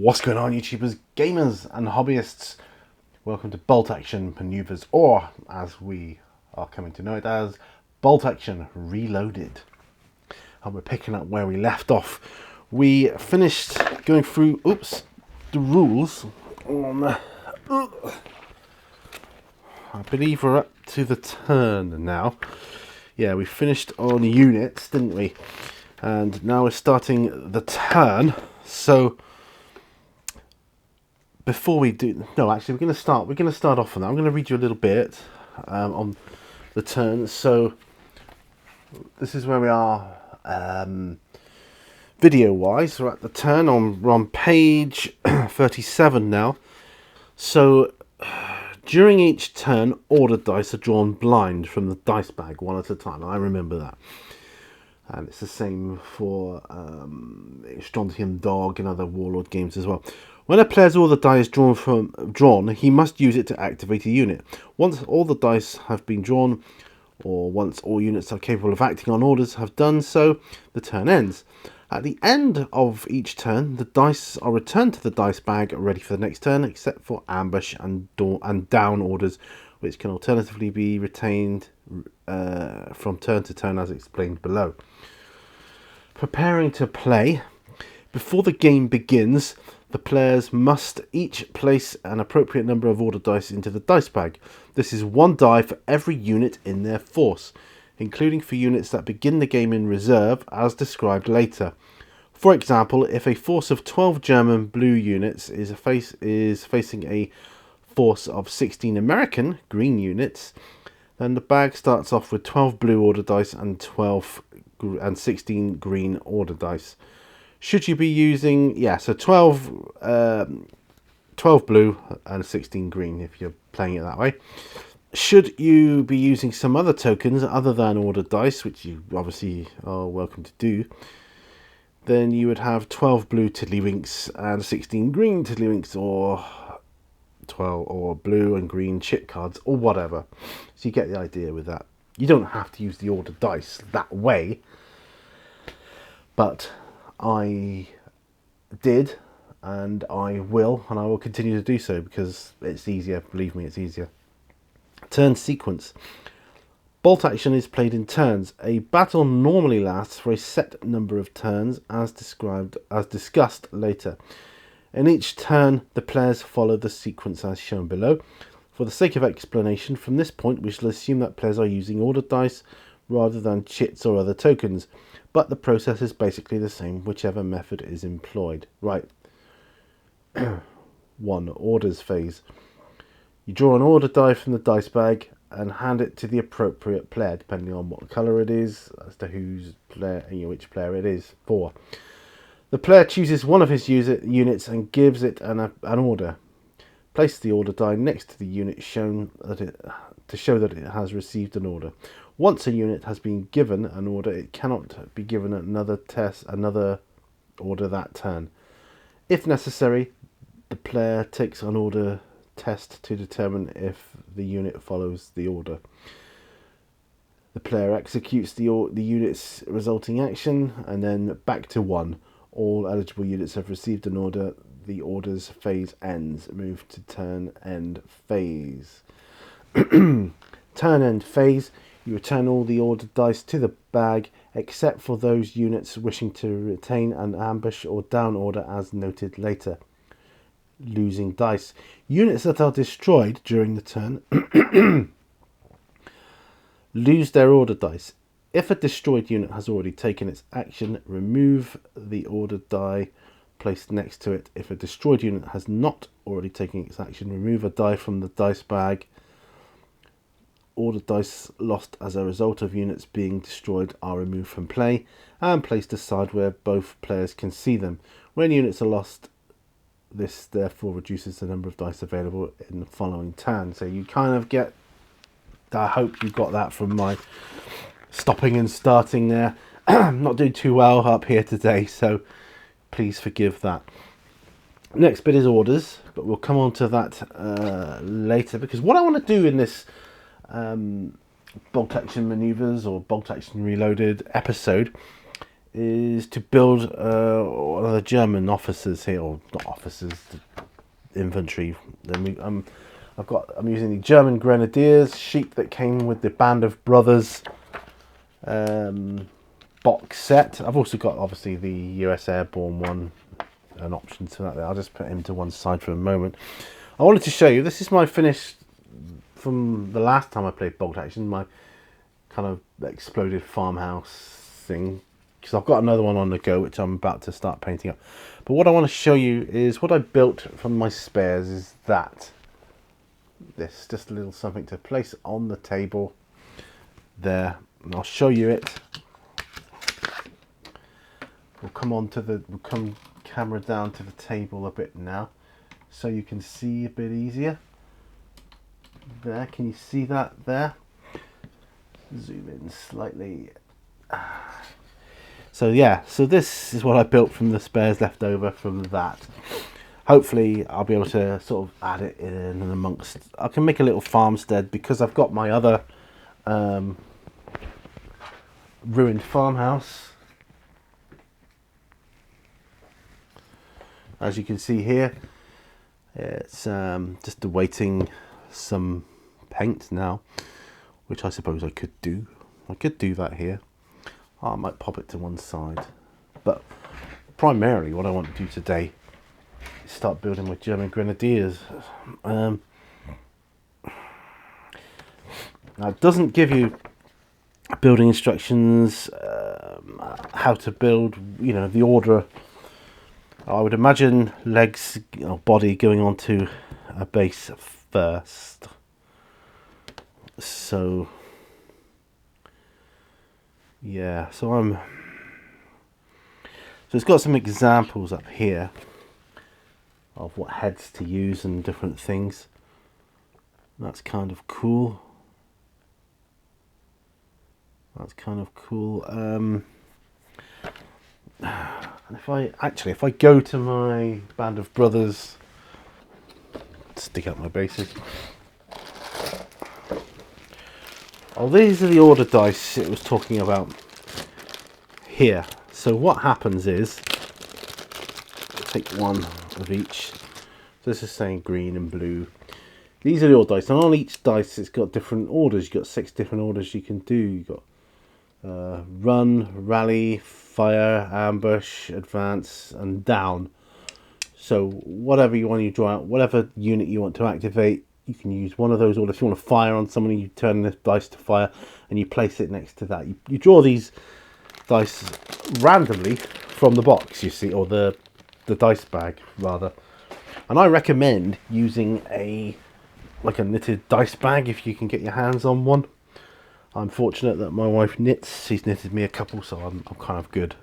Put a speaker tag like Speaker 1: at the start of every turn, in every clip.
Speaker 1: What's going on, YouTubers, gamers and hobbyists? Welcome to Bolt Action Maneuvers, or as we are coming to know it as, Bolt Action Reloaded. And we're picking up where we left off. We finished going through, the rules on, I believe we're up to the turn now. Yeah, we finished on units, didn't we? And now we're starting the turn. So before we do, no, actually, we're going to start off on that. I'm going to read you a little bit on the turn. So this is where we are video wise. We're at the turn we're on page 37 now. So during each turn, ordered dice are drawn blind from the dice bag one at a time. I remember that. And it's the same for Strontium Dog and other Warlord games as well. When a player's order die is drawn, he must use it to activate a unit. Once all the dice have been drawn, or once all units are capable of acting on orders have done so, the turn ends. At the end of each turn, the dice are returned to the dice bag, ready for the next turn, except for ambush and down orders, which can alternatively be retained from turn to turn as explained below. Preparing to play. Before the game begins, the players must each place an appropriate number of order dice into the dice bag. This is one die for every unit in their force, including for units that begin the game in reserve, as described later. For example, if a force of 12 German blue units is facing a force of 16 American green units, then the bag starts off with 12 blue order dice and 16 green order dice. Should you be using, so 12 blue and 16 green if you're playing it that way. Should you be using some other tokens other than order dice, which you obviously are welcome to do, then you would have 12 blue tiddlywinks and 16 green tiddlywinks, or 12 or blue and green chip cards, or whatever. So you get the idea with that. You don't have to use the order dice that way, but I did, and I will continue to do so because it's easier. Believe me, it's easier. Turn sequence. Bolt action is played in turns. A battle normally lasts for a set number of turns, as discussed later. In each turn, the players follow the sequence as shown below. For the sake of explanation, from this point we shall assume that players are using ordered dice rather than chits or other tokens, but the process is basically the same whichever method is employed. Right. 1. Orders phase. You draw an order die from the dice bag and hand it to the appropriate player, depending on what colour it is, as to which player it is for. The player chooses one of his units and gives it an order. Place the order die next to the unit to show that it has received an order. Once a unit has been given an order, it cannot be given another order that turn. If necessary, the player takes an order test to determine if the unit follows the order. The player executes the unit's resulting action, and then back to 1. All eligible units have received an order. The order's phase ends. Move to turn end phase. Turn end phase. You return all the ordered dice to the bag, except for those units wishing to retain an ambush or down order as noted later. Losing dice. Units that are destroyed during the turn lose their order dice. If a destroyed unit has already taken its action, remove the ordered die placed next to it. If a destroyed unit has not already taken its action, remove a die from the dice bag. Ordered dice lost as a result of units being destroyed are removed from play and placed aside where both players can see them. When units are lost, this therefore reduces the number of dice available in the following turn. So you kind of get, I hope you got that from my stopping and starting there. I'm not doing too well up here today, so please forgive that. Next bit is orders, but we'll come on to that later, because what I want to do in this Bolt Action Maneuvers or Bolt Action Reloaded episode is to build one of the German officers here, or not officers, infantry. Then I'm using the German Grenadiers sheep that came with the Band of Brothers box set. I've also got obviously the US Airborne one, an option to that there. I'll just put him to one side for a moment. I wanted to show you, this is my finish from the last time I played Bolt Action, my kind of exploded farmhouse thing, because I've got another one on the go which I'm about to start painting up. But what I want to show you is what I built from my spares is this, just a little something to place on the table there, and I'll show you it. We'll come camera down to the table a bit now, so you can see a bit easier. There, can you see that there? Zoom in slightly. So yeah, so this is what I built from the spares left over from that. Hopefully I'll be able to sort of add it in and amongst. I can make a little farmstead because I've got my other ruined farmhouse. As you can see here, it's just awaiting some paint now, which I suppose I could do. I could do that here. I might pop it to one side, but primarily what I want to do today is start building my German Grenadiers. Now it doesn't give you building instructions, how to build, you know, the order. I would imagine legs, you know, body going onto a base first. So yeah, so it's got some examples up here of what heads to use and different things. That's kind of cool. That's kind of cool. And if I go to my Band of Brothers, stick out my bases. Oh, these are the order dice it was talking about here. So what happens is, take one of each. So this is saying green and blue. These are the order dice, and on each dice it's got different orders. You've got 6 different orders you can do. You've got run, rally, fire, ambush, advance, and down. So whatever you want to draw out, whatever unit you want to activate, you can use one of those orders. If you want to fire on someone, you turn this dice to fire and you place it next to that. You draw these dice randomly from the box, you see, or the dice bag rather. And I recommend using a knitted dice bag if you can get your hands on one. I'm fortunate that my wife knits. She's knitted me a couple, so I'm kind of good.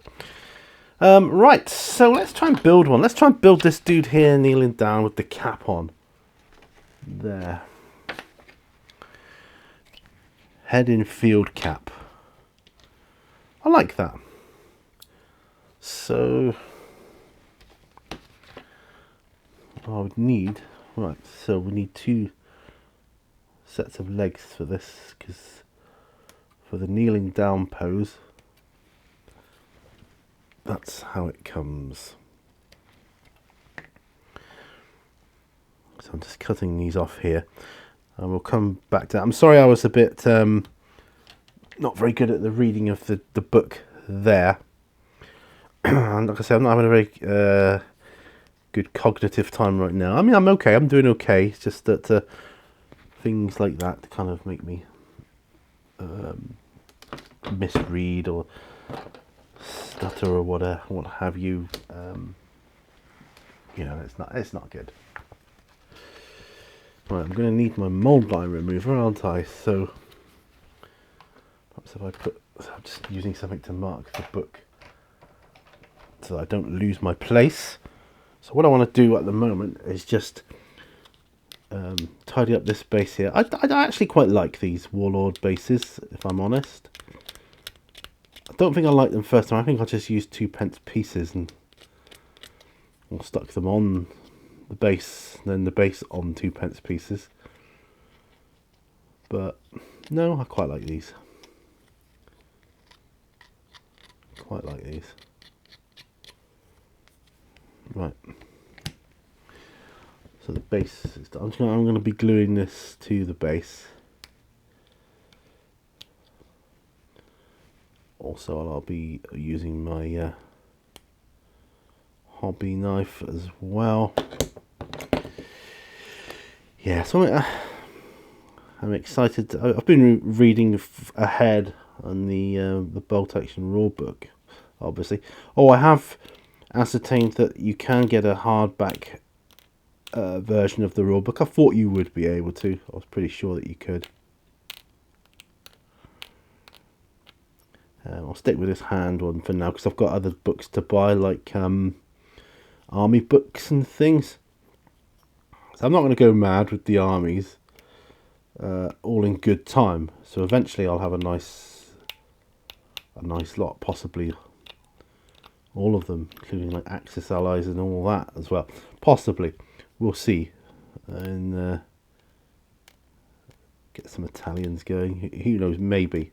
Speaker 1: Right, so let's try and build one. Let's try and build this dude here kneeling down with the cap on. There. Head in field cap. I like that. So I would need, right, so we need 2 sets of legs for this, because for the kneeling down pose, that's how it comes. So I'm just cutting these off here, and we'll come back to that. I'm sorry I was a bit not very good at the reading of the book there. And like I said, I'm not having a very good cognitive time right now. I mean, I'm okay, I'm doing okay. It's just that things like that kind of make me misread or stutter or whatever, what have you. You know, it's not good. Right, I'm going to need my mold line remover, aren't I? So perhaps if I'm just using something to mark the book so that I don't lose my place. So what I want to do at the moment is just tidy up this base here. I actually quite like these Warlord bases, if I'm honest. I don't think I liked them first time. I think I just used 2p pieces and stuck them on the base, then the base on 2p pieces. But no, I quite like these. quite like these. Right. So the base is done. I'm going to be gluing this to the base. Also, I'll be using my hobby knife as well. Yeah, so I'm excited. I've been reading ahead on the bolt action rulebook, obviously. Oh, I have ascertained that you can get a hardback version of the rulebook. I thought you would be able to. I was pretty sure that you could. I'll stick with this hand one for now because I've got other books to buy, like army books and things. So I'm not going to go mad with the armies. All in good time. So eventually I'll have a nice lot, possibly all of them, including like Axis allies and all that as well. Possibly, we'll see, and get some Italians going. Who knows? Maybe.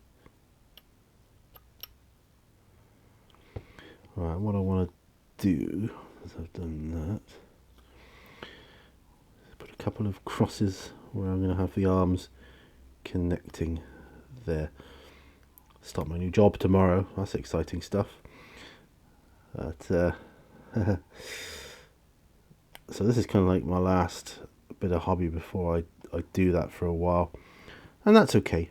Speaker 1: Right, what I want to do is I've done that. Put a couple of crosses where I'm going to have the arms connecting there. Start my new job tomorrow. That's exciting stuff. But so this is kind of like my last bit of hobby before I do that for a while, and that's okay.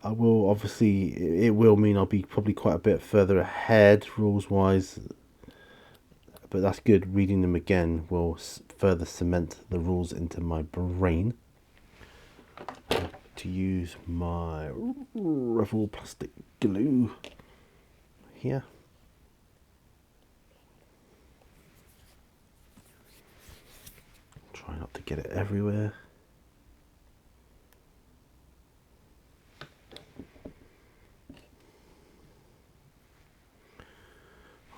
Speaker 1: I will obviously, it will mean I'll be probably quite a bit further ahead rules wise, but that's good. Reading them again will further cement the rules into my brain. To use my Revel plastic glue here. Try not to get it everywhere.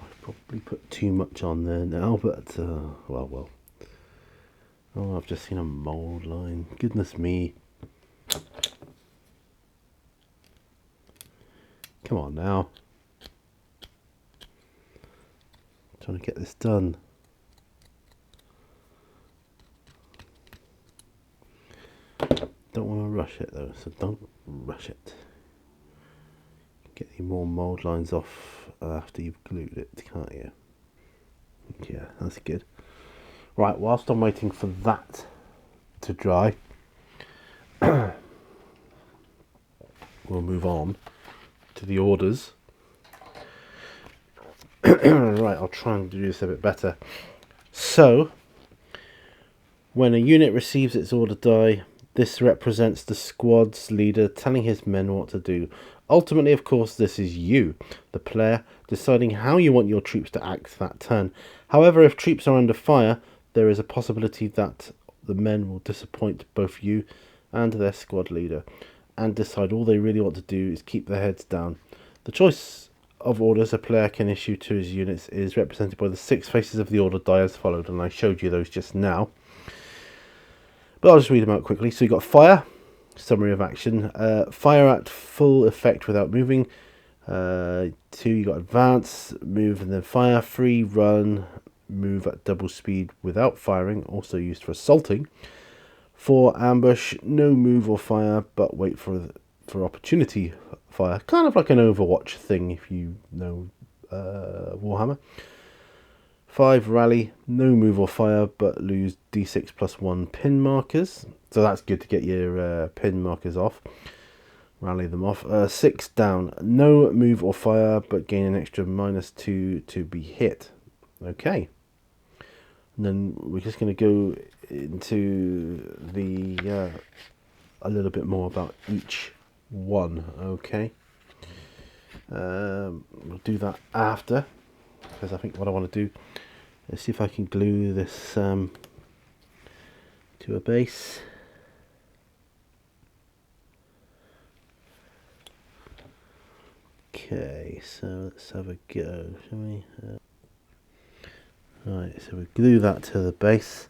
Speaker 1: I've probably put too much on there now, but well. Oh, I've just seen a mold line. Goodness me. Come on now. I'm trying to get this done. Don't want to rush it though, so don't rush it. Get any more mold lines off after you've glued it, can't you? Yeah, that's good. Right, whilst I'm waiting for that to dry, we'll move on to the orders. Right, I'll try and do this a bit better. So, when a unit receives its order die, this represents the squad's leader telling his men what to do. Ultimately, of course, this is you, the player, deciding how you want your troops to act that turn. However, if troops are under fire, there is a possibility that the men will disappoint both you and their squad leader, and decide all they really want to do is keep their heads down. The choice of orders a player can issue to his units is represented by the 6 faces of the order die as followed, and I showed you those just now. But I'll just read them out quickly. So you got fire, summary of action. Fire at full effect without moving. 2, you got advance, move and then fire. 3, run, move at double speed without firing, also used for assaulting. 4, ambush, no move or fire, but wait for opportunity fire. Kind of like an Overwatch thing if you know Warhammer. 5, rally, no move or fire, but lose d6 plus 1 pin markers. So that's good to get your pin markers off. Rally them off. 6, down, no move or fire, but gain an extra -2 to be hit. Okay. And then we're just going to go into the a little bit more about each one. Okay. We'll do that after, because I think what I want to do is see if I can glue this to a base. Okay, so let's have a go, shall we? Right, so we glue that to the base.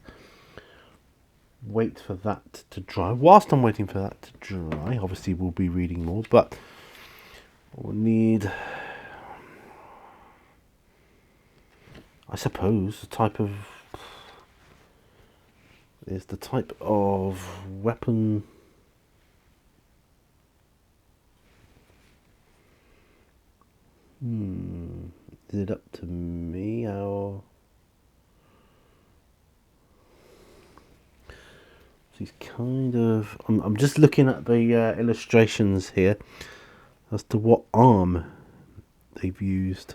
Speaker 1: Wait for that to dry. Whilst I'm waiting for that to dry, obviously we'll be reading more, but we'll need I suppose the type of weapon. Is it up to me or? He's kind of. I'm just looking at the illustrations here as to what arm they've used.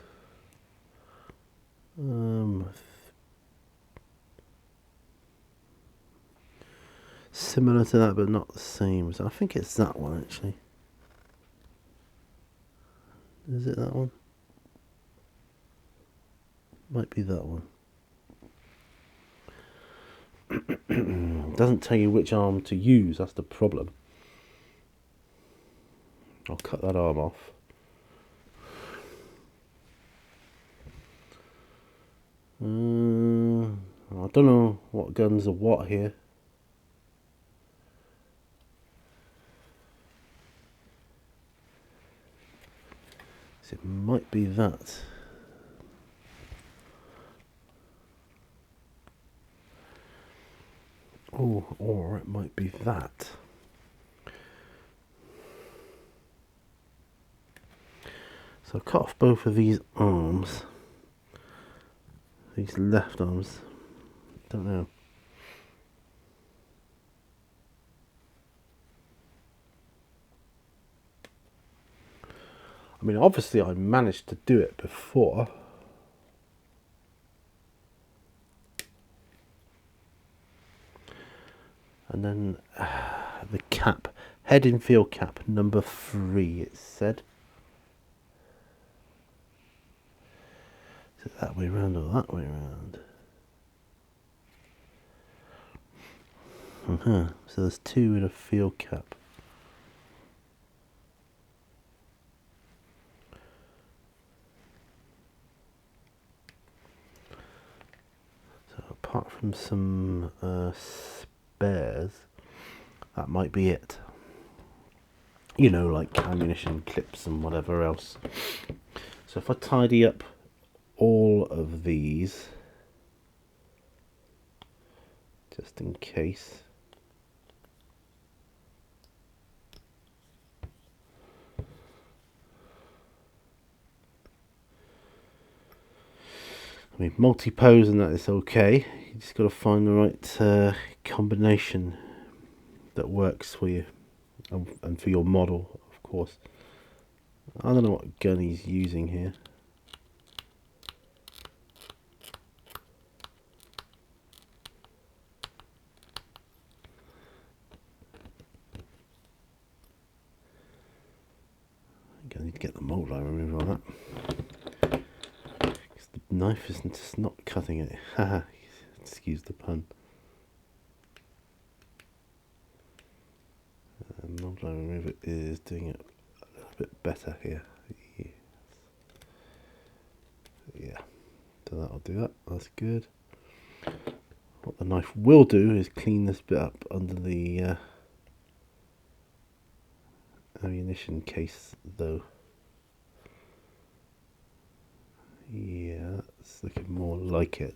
Speaker 1: Similar to that, but not the same. So I think it's that one actually. Is it that one? Might be that one. Doesn't tell you which arm to use. That's the problem. I'll cut that arm off. I don't know what guns are what here. So it might be that. Oh, or it might be that. So I'll cut off both of these arms. These left arms. Don't know. I mean, obviously I managed to do it before. And then the cap, head and field cap number 3, it said. Is it that way around or that way around? So there's 2 in a field cap. So apart from some spares, that might be it. You know, like ammunition clips and whatever else. So if I tidy up all of these, just in case. I mean, multi-pose and that is okay. You just got to find the right combination that works for you and for your model, of course. I don't know what gun he's using here. I think I need to get the mold line remover on that. Because the knife is just not cutting it. Haha, excuse the pun. Mold line remover is doing it a little bit better here. Yes. Yeah, so that'll do that. That's good. What the knife will do is clean this bit up under the ammunition case, though. Yeah, it's looking more like it.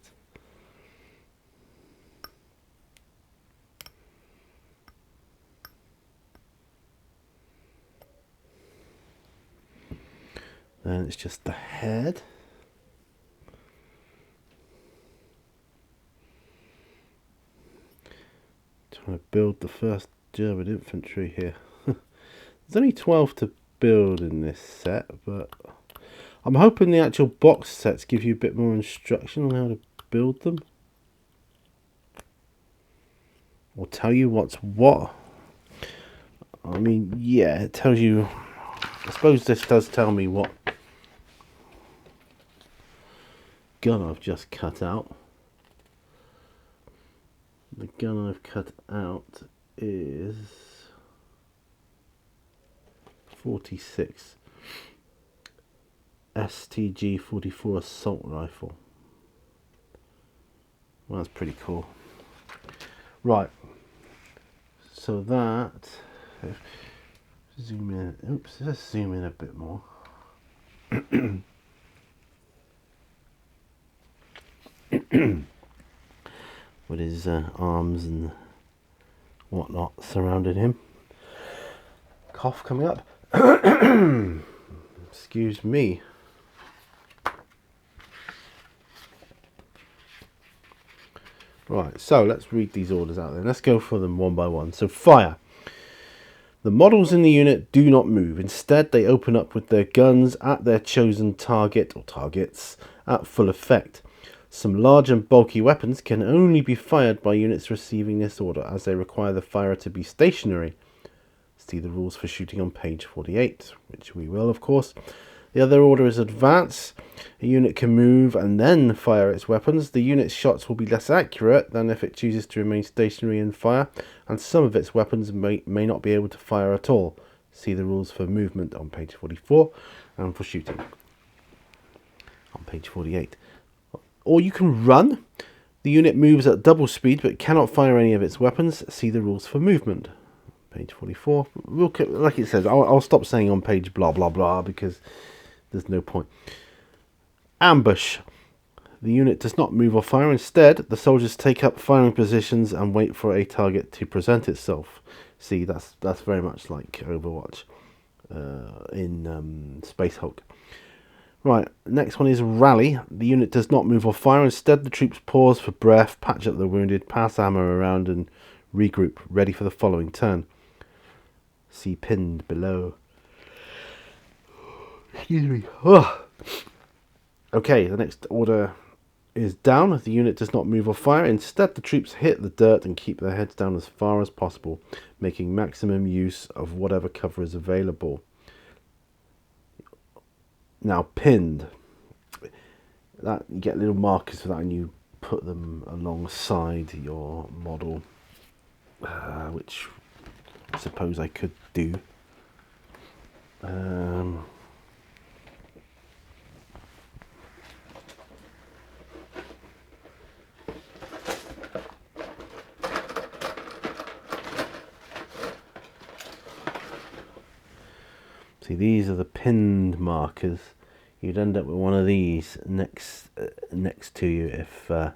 Speaker 1: Then it's just the head. Trying to build the first German infantry here. There's only 12 to build in this set, but I'm hoping the actual box sets give you a bit more instruction on how to build them. Or tell you what's what. I mean, yeah, it tells you. I suppose this does tell me what gun I've just cut out. The gun I've cut out is 46 STG 44 assault rifle. Well, that's pretty cool. Right, so that, zoom in, oops, let's zoom in a bit more. with his arms and whatnot surrounding him. Cough coming up. Excuse me. Right, so let's read these orders out then. Let's go for them one by one. So fire. The models in the unit do not move. Instead, they open up with their guns at their chosen target or targets at full effect. Some large and bulky weapons can only be fired by units receiving this order, as they require the firer to be stationary. See the rules for shooting on page 48, which we will, of course. The other order is advance. A unit can move and then fire its weapons. The unit's shots will be less accurate than if it chooses to remain stationary and fire, and some of its weapons may not be able to fire at all. See the rules for movement on page 44 and for shooting on page 48. Or you can run. The unit moves at double speed but cannot fire any of its weapons. See the rules for movement. Page 44. Like it says, I'll stop saying on page blah blah blah because there's no point. Ambush. The unit does not move or fire. Instead, the soldiers take up firing positions and wait for a target to present itself. See, that's very much like Overwatch in Space Hulk. Right, next one is rally. The unit does not move or fire. Instead, the troops pause for breath, patch up the wounded, pass ammo around and regroup, ready for the following turn. See pinned below. Excuse me. Oh. Okay, the next order is down. The unit does not move or fire. Instead, the troops hit the dirt and keep their heads down as far as possible, making maximum use of whatever cover is available. Now, pinned. That you get little markers for that, and you put them alongside your model, which I suppose I could do. See, these are the pinned markers. You'd end up with one of these next to you if... well,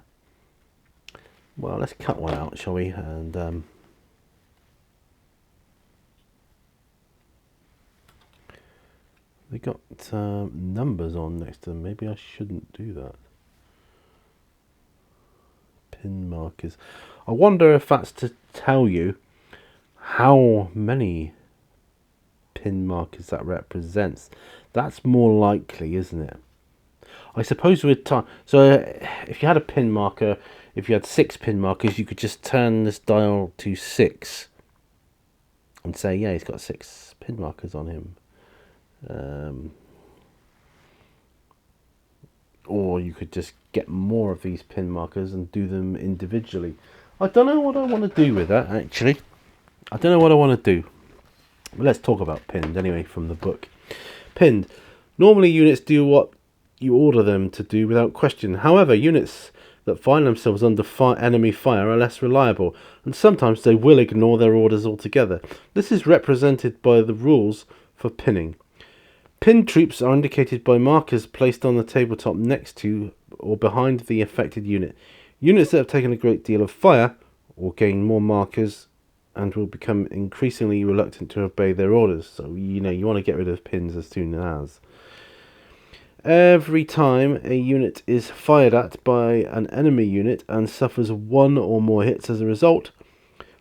Speaker 1: let's cut one out, shall we? And they got numbers on next to them. Maybe I shouldn't do that. Pin markers. I wonder if that's to tell you how many pin markers that represents. That's more likely, isn't it? I suppose with time. So if you had a pin marker, if you had 6 pin markers, you could just turn this dial to 6 and say, yeah, he's got 6 pin markers on him. Or you could just get more of these pin markers and do them individually. I don't know what I want to do with that, actually. I don't know what I want to do. But let's talk about pinned anyway from the book. Pinned. Normally units do what you order them to do without question. However, units that find themselves under enemy fire are less reliable, and sometimes they will ignore their orders altogether. This is represented by the rules for pinning. Pinned troops are indicated by markers placed on the tabletop next to or behind the affected unit. Units that have taken a great deal of fire will gain more markers and will become increasingly reluctant to obey their orders. So, you know, you want to get rid of pins as soon as. Every time a unit is fired at by an enemy unit and suffers 1 or more hits as a result,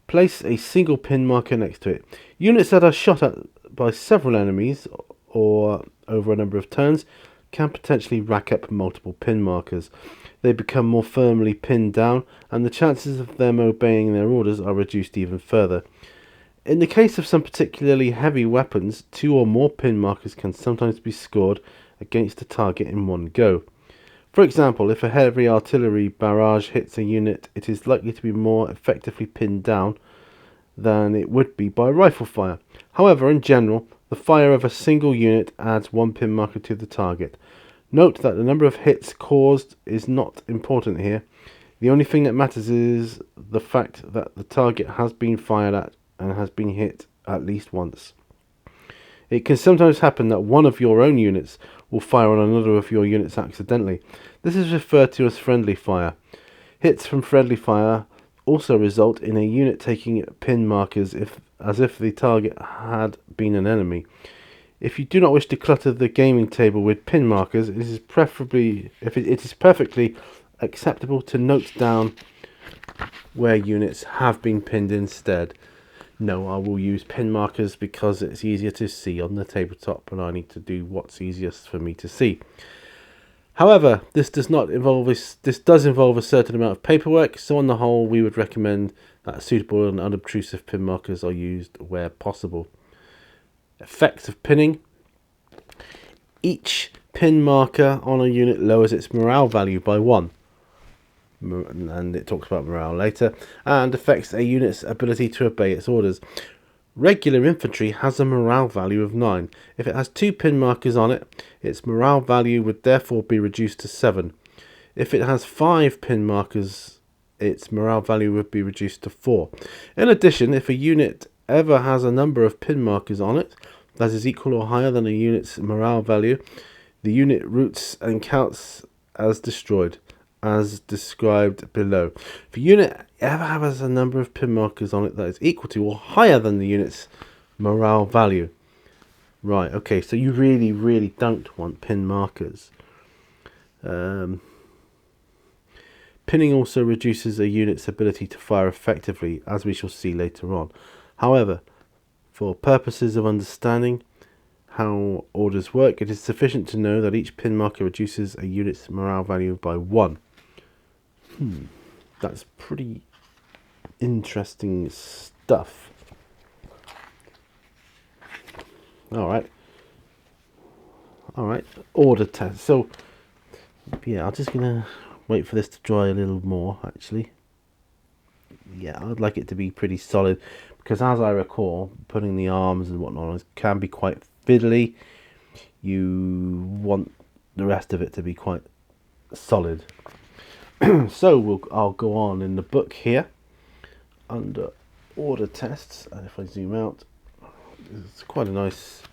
Speaker 1: place a single pin marker next to it. Units that are shot at by several enemies or over a number of turns can potentially rack up multiple pin markers. They become more firmly pinned down, and the chances of them obeying their orders are reduced even further. In the case of some particularly heavy weapons, 2 or more pin markers can sometimes be scored against a target in one go. For example, if a heavy artillery barrage hits a unit, it is likely to be more effectively pinned down than it would be by rifle fire. However, in general, the fire of a single unit adds 1 pin marker to the target. Note that the number of hits caused is not important here. The only thing that matters is the fact that the target has been fired at and has been hit at least once. It can sometimes happen that one of your own units will fire on another of your units accidentally. This is referred to as friendly fire. Hits from friendly fire also result in a unit taking pin markers as if the target had been an enemy. If you do not wish to clutter the gaming table with pin markers, it is perfectly acceptable to note down where units have been pinned instead. No, I will use pin markers because it's easier to see on the tabletop, and I need to do what's easiest for me to see. However, this does involve a certain amount of paperwork, so on the whole, we would recommend that suitable and unobtrusive pin markers are used where possible. Effects of pinning. Each pin marker on a unit lowers its morale value by 1. And it talks about morale later, and affects a unit's ability to obey its orders. Regular infantry has a morale value of 9. If it has 2 pin markers on it, its morale value would therefore be reduced to 7. If it has 5 pin markers, its morale value would be reduced to 4. In addition, if a unit ever has a number of pin markers on it that is equal or higher than a unit's morale value, the unit roots and counts as destroyed, as described below. If a unit ever has a number of pin markers on it that is equal to or higher than the unit's morale value. Right, okay, so you really, really don't want pin markers. Pinning also reduces a unit's ability to fire effectively, as we shall see later on. However, for purposes of understanding how orders work, it is sufficient to know that each pin marker reduces a unit's morale value by 1. That's pretty interesting stuff. Alright, order test. So, yeah, I'm just going to wait for this to dry a little more, actually. Yeah, I'd like it to be pretty solid, because as I recall, putting the arms and whatnot on can be quite fiddly. You want the rest of it to be quite solid. So I'll go on in the book here under order tests, and if I zoom out, it's quite a nice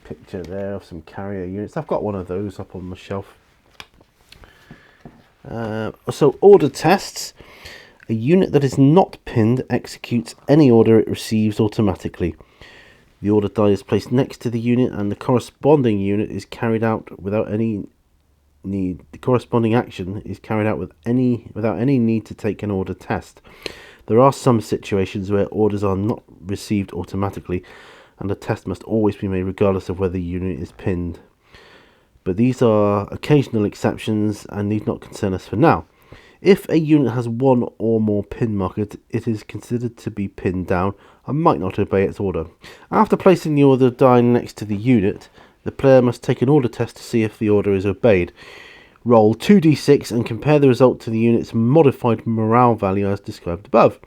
Speaker 1: picture there of some carrier units. I've got one of those up on my shelf. So order tests. A unit that is not pinned executes any order it receives automatically. The order die is placed next to the unit, and the corresponding unit is carried out without any need. The corresponding action is carried out without any need to take an order test. There are some situations where orders are not received automatically, and a test must always be made regardless of whether the unit is pinned. But these are occasional exceptions and need not concern us for now. If a unit has 1 or more pin markers, it is considered to be pinned down and might not obey its order. After placing the order die next to the unit, the player must take an order test to see if the order is obeyed. Roll 2d6 and compare the result to the unit's modified morale value as described above.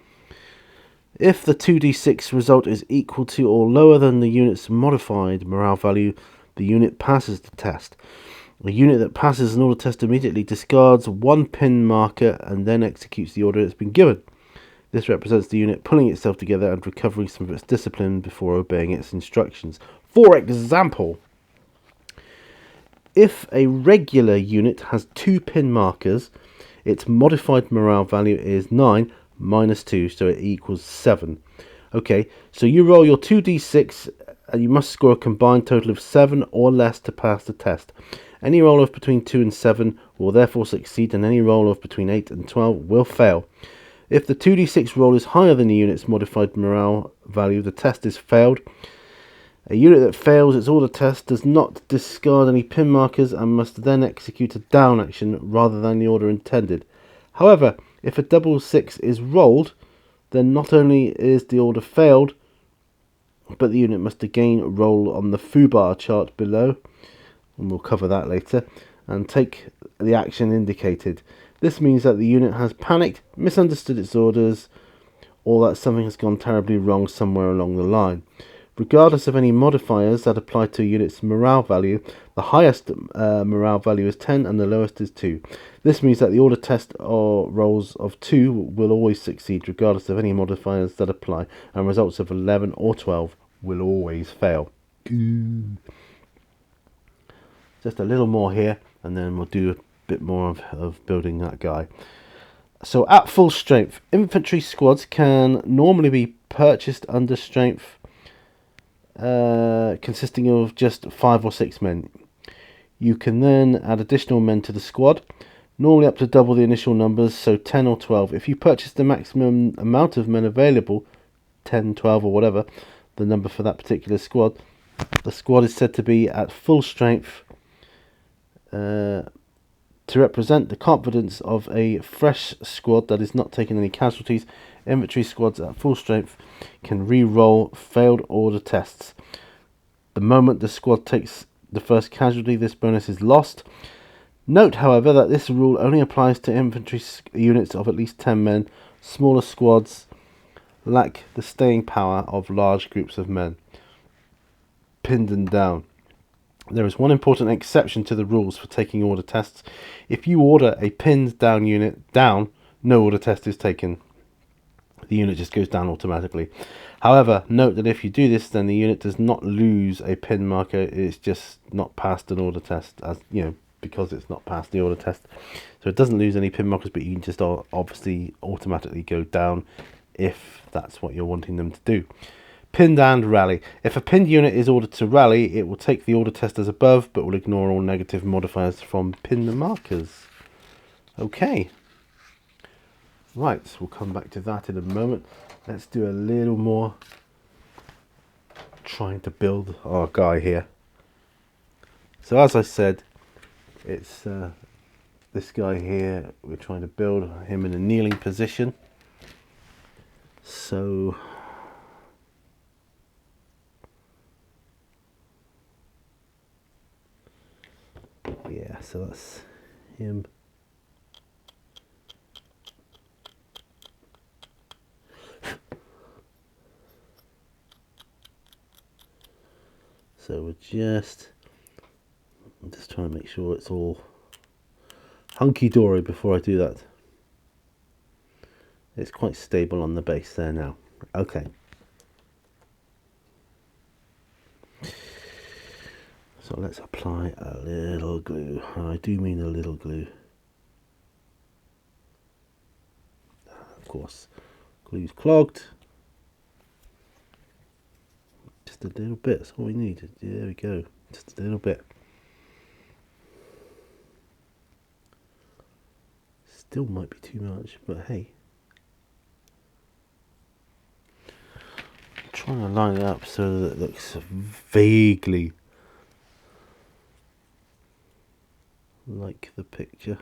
Speaker 1: If the 2d6 result is equal to or lower than the unit's modified morale value, the unit passes the test. A unit that passes an order test immediately discards 1 pin marker and then executes the order it's been given. This represents the unit pulling itself together and recovering some of its discipline before obeying its instructions. For example, if a regular unit has 2 pin markers, its modified morale value is 9 minus 2, so it equals 7. Okay, so you roll your 2d6 and you must score a combined total of 7 or less to pass the test. Any roll of between 2 and 7 will therefore succeed, and any roll of between 8 and 12 will fail. If the 2d6 roll is higher than the unit's modified morale value, the test is failed. A unit that fails its order test does not discard any pin markers and must then execute a down action rather than the order intended. However, if a double 6 is rolled, then not only is the order failed, but the unit must again roll on the foobar chart below, and we'll cover that later, and take the action indicated. This means that the unit has panicked, misunderstood its orders, or that something has gone terribly wrong somewhere along the line. Regardless of any modifiers that apply to a unit's morale value, the highest morale value is 10 and the lowest is 2. This means that the order test or rolls of 2 will always succeed regardless of any modifiers that apply, and results of 11 or 12 will always fail. Just a little more here, and then we'll do a bit more of building that guy. So at full strength, infantry squads can normally be purchased under strength, consisting of just 5 or 6 men. You can then add additional men to the squad, normally up to double the initial numbers, so 10 or 12. If you purchase the maximum amount of men available, 10, 12 or whatever, the number for that particular squad, the squad is said to be at full strength, to represent the confidence of a fresh squad that is not taking any casualties. Infantry squads at full strength can re-roll failed order tests. The moment the squad takes the first casualty, this bonus is lost. Note, however, that this rule only applies to infantry units of at least 10 men. Smaller squads lack the staying power of large groups of men. Pinned and down. There is one important exception to the rules for taking order tests. If you order a pinned down unit down, no order test is taken. The unit just goes down automatically. However, note that if you do this, then the unit does not lose a pin marker. It's just not passed an order test, as you know, because it's not passed the order test. So it doesn't lose any pin markers, but you can just obviously automatically go down if that's what you're wanting them to do. Pinned and rally. If a pinned unit is ordered to rally, it will take the order test as above, but will ignore all negative modifiers from pinned markers. Okay. Right, we'll come back to that in a moment. Let's do a little more trying to build our guy here. So as I said, it's this guy here. We're trying to build him in a kneeling position. So yeah, so that's him. So I'm just trying to make sure it's all hunky-dory before I do that. It's quite stable on the base there now. Okay. So let's apply a little glue. And I do mean a little glue. Of course, glue's clogged. Just a little bit, that's all we need. There we go. Just a little bit. Still might be too much, but hey. I'm trying to line it up so that it looks vaguely like the picture.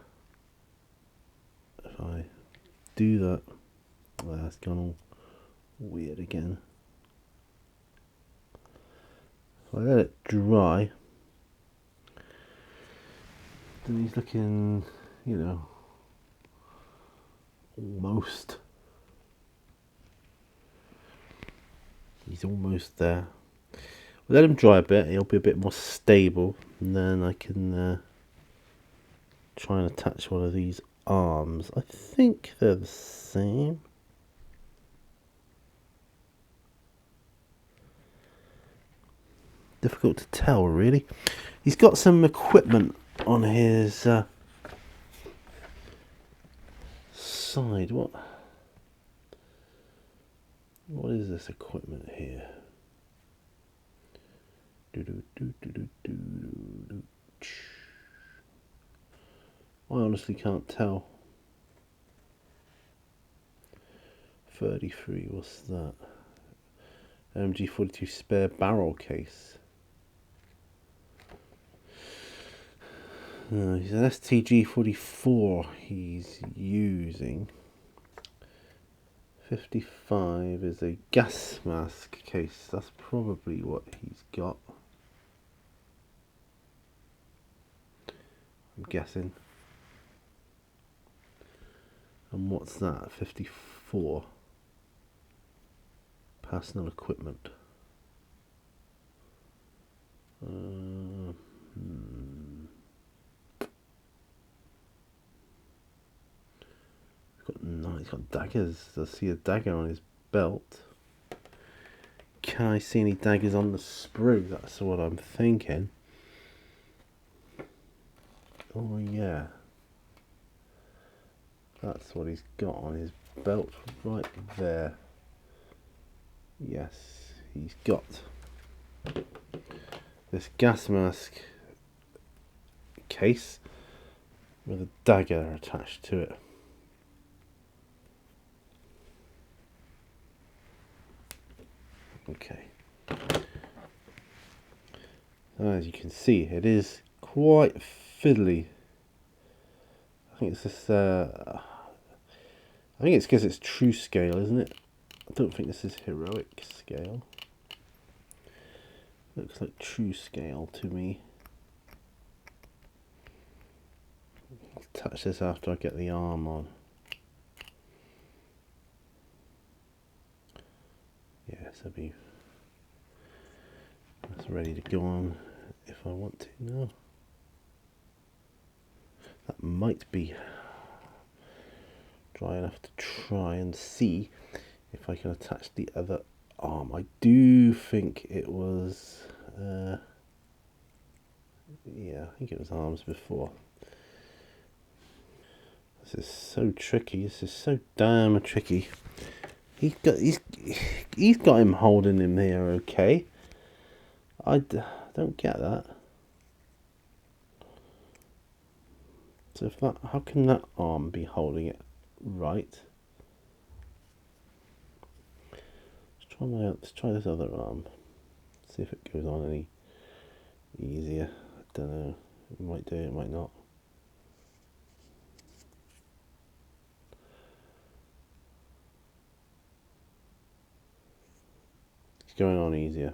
Speaker 1: If I do that, well, that's gone all weird again. If I let it dry, then he's looking, you know, almost. He's almost there. We'll let him dry a bit, he'll be a bit more stable, and then I can try and attach one of these arms. I think they're the same. Difficult to tell, really. He's got some equipment on his side. What is this equipment here? I honestly can't tell. 33, what's that? MG42 spare barrel case. He's an STG-44 he's using. 55 is a gas mask case. That's probably what he's got. I'm guessing. And what's that? 54. Personal equipment. He's got daggers. I see a dagger on his belt. can I see any daggers on the sprue? That's what I'm thinking. Oh yeah, that's what he's got on his belt right there. Yes, he's got this gas mask case with a dagger attached to it. Okay. As you can see, it is quite fiddly. I think it's this. I think it's because it's true scale, isn't it? I don't think this is heroic scale. Looks like true scale to me. I'll touch this after I get the arm on. Yeah, so that's ready to go on if I want to now. That might be dry enough to try and see if I can attach the other arm. I do think it was, yeah, I think it was arms before. This is so tricky. This is so damn tricky. He's got him holding him here, okay. I don't get that. So if that, how can that arm be holding it right? Let's try this other arm. See if it goes on any easier. I don't know. It might do, it might not. It's going on easier.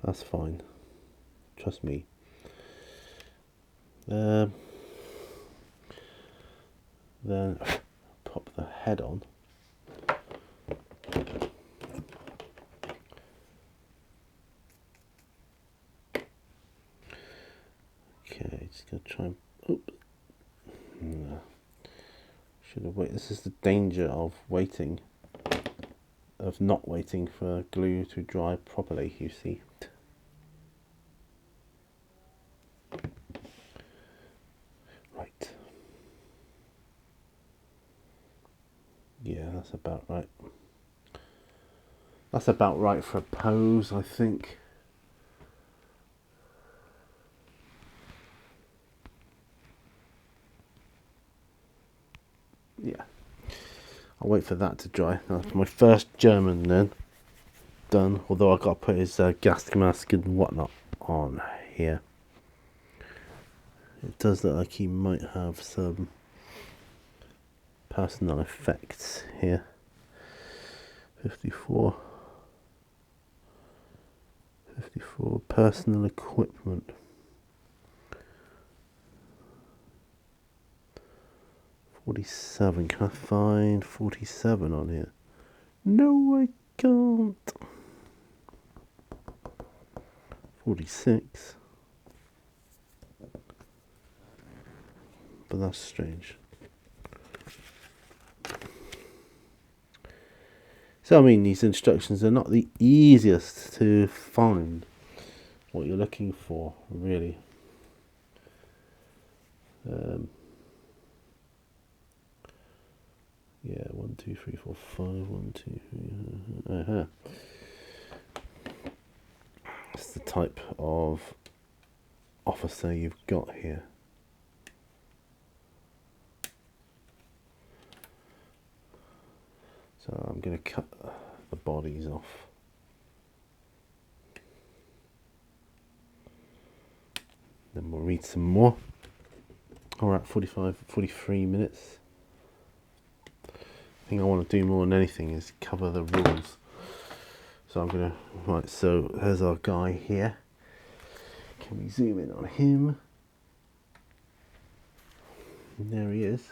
Speaker 1: That's fine. Trust me. Then pop the head on. Okay, just gonna try and. Oop. No. Should have waited. This is the danger of waiting. Of not waiting for glue to dry properly, you see. Right. Yeah, that's about right. That's about right for a pose, I think. Yeah. I'll wait for that to dry. That's my first German then. Done. Although I've got to put his gas mask and whatnot on here. It does look like he might have some personal effects here. 54 personal equipment. 47. Can I find 47 on here? No, I can't. 46. But that's strange. So I mean, these instructions are not the easiest to find what you're looking for, really. Yeah, 1, 2, 3, 4, 5. 1, 2, 3. It's the type of officer you've got here. So I'm going to cut the bodies off. Then we'll read some more. Alright, 43 minutes. The thing I want to do more than anything is cover the rules. So I'm going to, right, so there's our guy here. Can we zoom in on him? And there he is.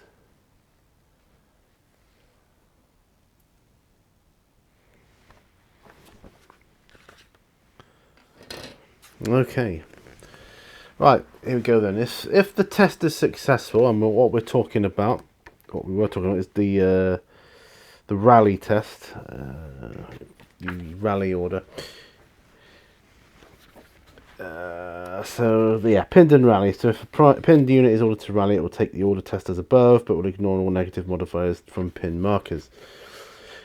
Speaker 1: Okay, right, here we go then. If the test is successful, and what we're talking about what we were talking about is the rally test, the rally order. So yeah, pinned and rally. So if a pinned unit is ordered to rally, it will take the order test as above, but will ignore all negative modifiers from pin markers.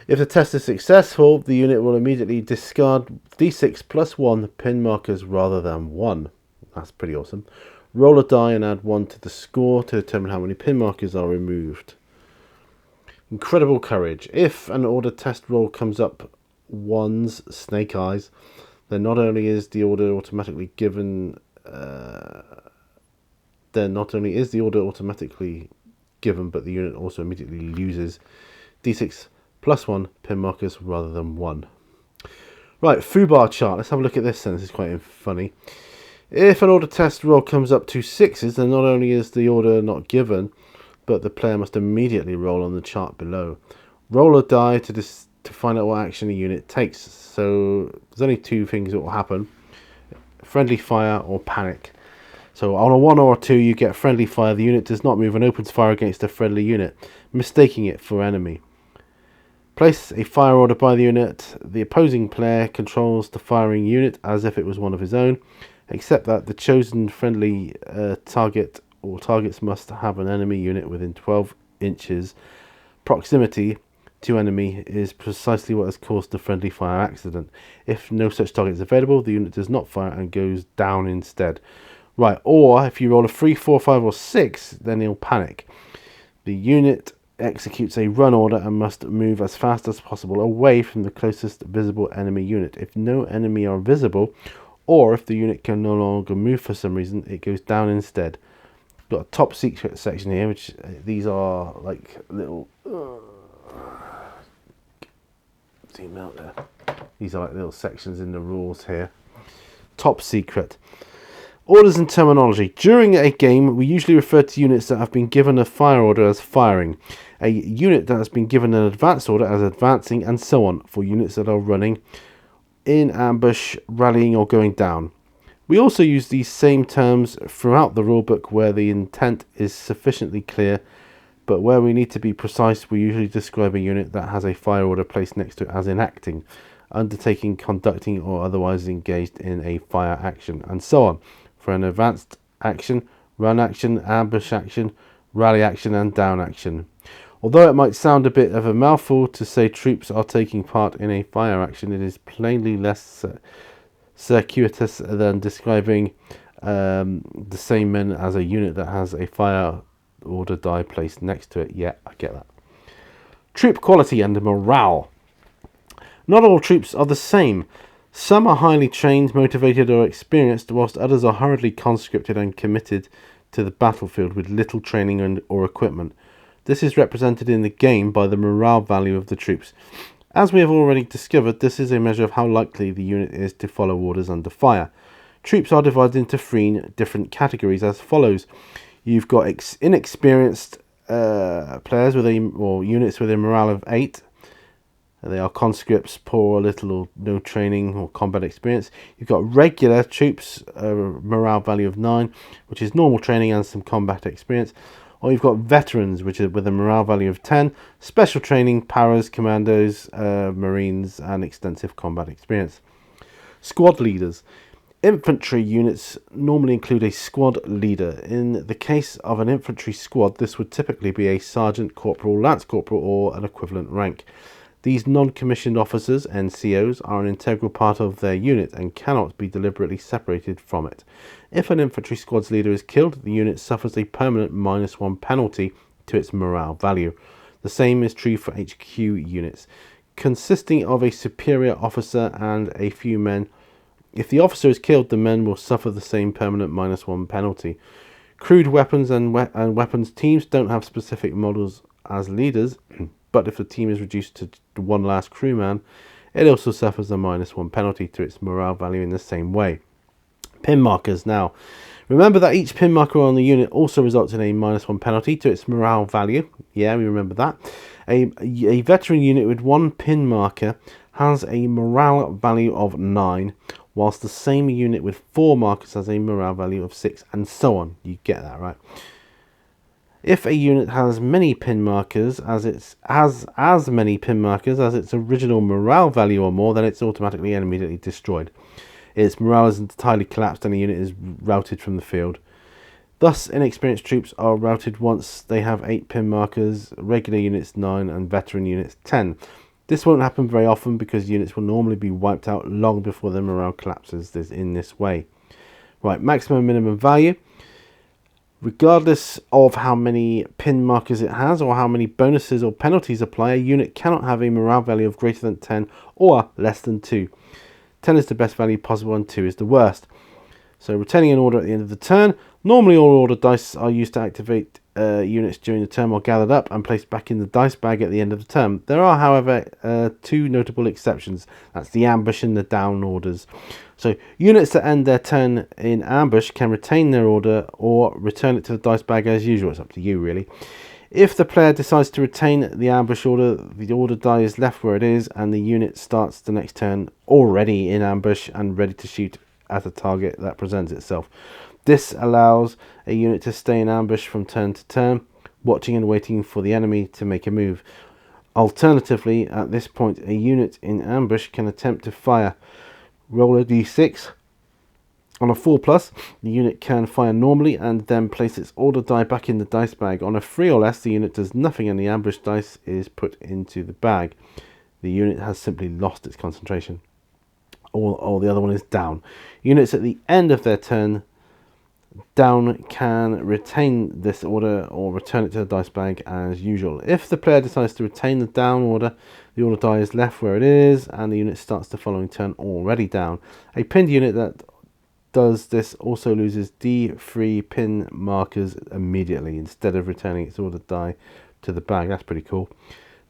Speaker 1: If the test is successful, the unit will immediately discard d6 plus 1 pin markers rather than 1. That's pretty awesome. Roll a die and add 1 to the score to determine how many pin markers are removed. Incredible courage. If an order test roll comes up ones, snake eyes, then not only is the order automatically given, but the unit also immediately loses d6 plus 1 pin markers rather than 1. Right, foobar chart. Let's have a look at this then. This is quite funny. If an order test roll comes up to 6s, then not only is the order not given, but the player must immediately roll on the chart below. Roll a die to find out what action a unit takes. So there's only two things that will happen: friendly fire or panic. So on a 1 or a 2, you get friendly fire. The unit does not move and opens fire against a friendly unit, mistaking it for enemy. Place a fire order by the unit. The opposing player controls the firing unit as if it was one of his own, except that the chosen friendly target or targets must have an enemy unit within 12 inches. Proximity to enemy is precisely what has caused the friendly fire accident. If no such target is available, the unit does not fire and goes down instead. Right, or if you roll a 3, 4, 5 or 6, then he'll panic. The unit executes a run order and must move as fast as possible away from the closest visible enemy unit. If no enemy are visible, or if the unit can no longer move for some reason, it goes down instead. Got a top secret section here, which these are like little zoom out there. These are like little sections in the rules here. Top secret. Orders and terminology. During a game, we usually refer to units that have been given a fire order as firing, a unit that has been given an advance order as advancing, and so on, for units that are running, in ambush, rallying, or going down. We also use these same terms throughout the rulebook where the intent is sufficiently clear, but where we need to be precise, we usually describe a unit that has a fire order placed next to it as enacting, undertaking, conducting, or otherwise engaged in a fire action, and so on, for an advanced action, run action, ambush action, rally action, and down action. Although it might sound a bit of a mouthful to say troops are taking part in a fire action, it is plainly less circuitous than describing the same men as a unit that has a fire order die placed next to it. Yeah, I get that. Troop quality and morale. Not all troops are the same. Some are highly trained, motivated, or experienced, whilst others are hurriedly conscripted and committed to the battlefield with little training or equipment. This is represented in the game by the morale value of the troops. As we have already discovered, this is a measure of how likely the unit is to follow orders under fire. Troops are divided into 3 different categories as follows. You've got inexperienced players or units with a morale of 8. They are conscripts, poor or little or no training or combat experience. You've got regular troops, morale value of 9, which is normal training and some combat experience. Or you've got veterans, which is with a morale value of 10, special training, paras, commandos, marines, and extensive combat experience. Squad leaders. Infantry units normally include a squad leader. In the case of an infantry squad, this would typically be a sergeant, corporal, lance corporal, or an equivalent rank. These non-commissioned officers, NCOs, are an integral part of their unit and cannot be deliberately separated from it. If an infantry squad's leader is killed, the unit suffers a permanent -1 penalty to its morale value. The same is true for HQ units, consisting of a superior officer and a few men. If the officer is killed, the men will suffer the same permanent -1 penalty. Crude weapons and weapons teams don't have specific models as leaders, but if the team is reduced to one last crewman, it also suffers a -1 penalty to its morale value in the same way. Pin markers. Now, remember that each pin marker on the unit also results in a -1 penalty to its morale value. Yeah, we remember that. A veteran unit with 1 pin marker has a morale value of 9, whilst the same unit with 4 markers has a morale value of 6, and so on. You get that, right? If a unit has many pin markers as many pin markers as its original morale value or more, then it's automatically and immediately destroyed. Its morale is entirely collapsed and the unit is routed from the field. Thus, inexperienced troops are routed once they have 8 pin markers, regular units 9 and veteran units 10. This won't happen very often because units will normally be wiped out long before their morale collapses in this way. Right, maximum minimum value. Regardless of how many pin markers it has or how many bonuses or penalties apply, a unit cannot have a morale value of greater than 10 or less than 2. 10 is the best value possible and 2 is the worst. So returning an order at the end of the turn. Normally all order dice are used to activate units during the turn or gathered up and placed back in the dice bag at the end of the turn. There are, however, 2 notable exceptions. That's the ambush and the down orders. So units that end their turn in ambush can retain their order or return it to the dice bag as usual. It's up to you, really. If the player decides to retain the ambush order, the order die is left where it is and the unit starts the next turn already in ambush and ready to shoot at a target that presents itself. This allows a unit to stay in ambush from turn to turn, watching and waiting for the enemy to make a move. Alternatively, at this point, a unit in ambush can attempt to fire. Roll a d6. On a 4+, the unit can fire normally and then place its order die back in the dice bag. On a 3 or less, the unit does nothing and the ambush dice is put into the bag. The unit has simply lost its concentration. Or the other one is down. Units at the end of their turn down can retain this order or return it to the dice bag as usual. If the player decides to retain the down order, the order die is left where it is and the unit starts the following turn already down. A pinned unit that does this also loses D3 pin markers immediately instead of returning its order die to the bag. That's pretty cool.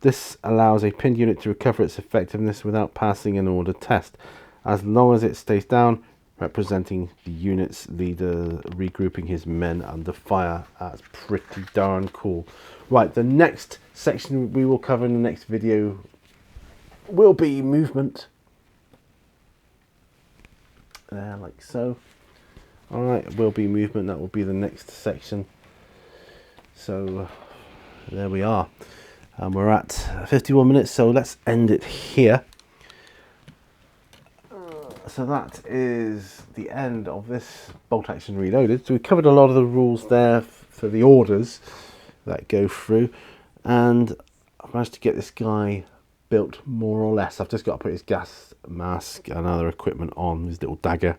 Speaker 1: This allows a pinned unit to recover its effectiveness without passing an order test, as long as it stays down, representing the unit's leader regrouping his men under fire. That's pretty darn cool. Right, the next section we will cover in the next video will be movement. Like so. Alright, will be movement. That will be the next section. So there we are. We're at 51 minutes, so let's end it here. So that is the end of this Bolt Action Reloaded. So we covered a lot of the rules there for the orders that go through, and I've managed to get this guy built more or less. I've just got to put his gas mask and other equipment on, his little dagger,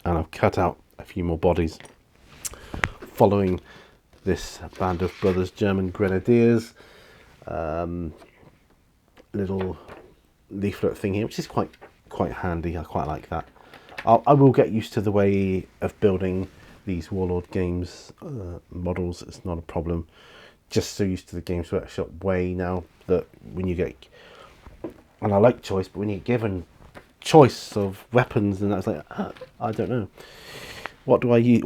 Speaker 1: and I've cut out a few more bodies following this band of brothers, German Grenadiers. Little leaflet thing here, which is quite handy. I quite like that. I will get used to the way of building these Warlord Games models. It's not a problem. Just so used to the Games Workshop way now that when you get, and I like choice, but when you're given choice of weapons and that's like, I don't know. What do I use?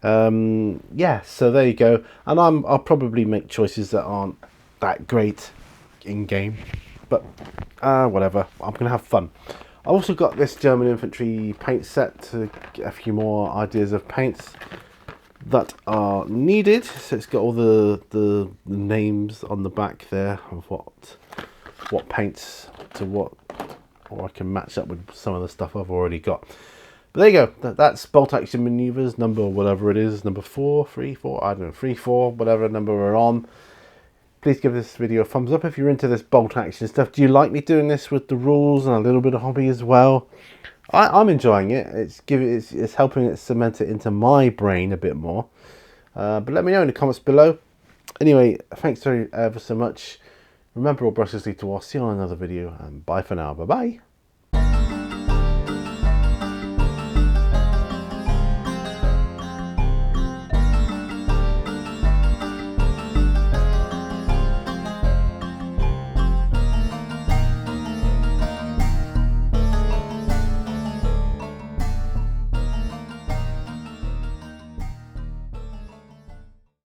Speaker 1: Yeah, so there you go. And I'll probably make choices that aren't that great in game, but whatever. I'm gonna have fun. I also got this German Infantry paint set to get a few more ideas of paints that are needed. So it's got all the names on the back there of what paints to what, or I can match up with some of the stuff I've already got. But there you go. That's Bolt Action Maneuvers number whatever it is, number 4, 3, 4, I don't know, 3, 4, whatever number we're on. Please give this video a thumbs up if you're into this bolt action stuff. Do you like me doing this with the rules and a little bit of hobby as well? I'm enjoying it. It's helping it cement it into my brain a bit more. But let me know in the comments below. Anyway, thanks ever so much. Remember, all brushes lead to war. See you on another video, and bye for now. Bye bye.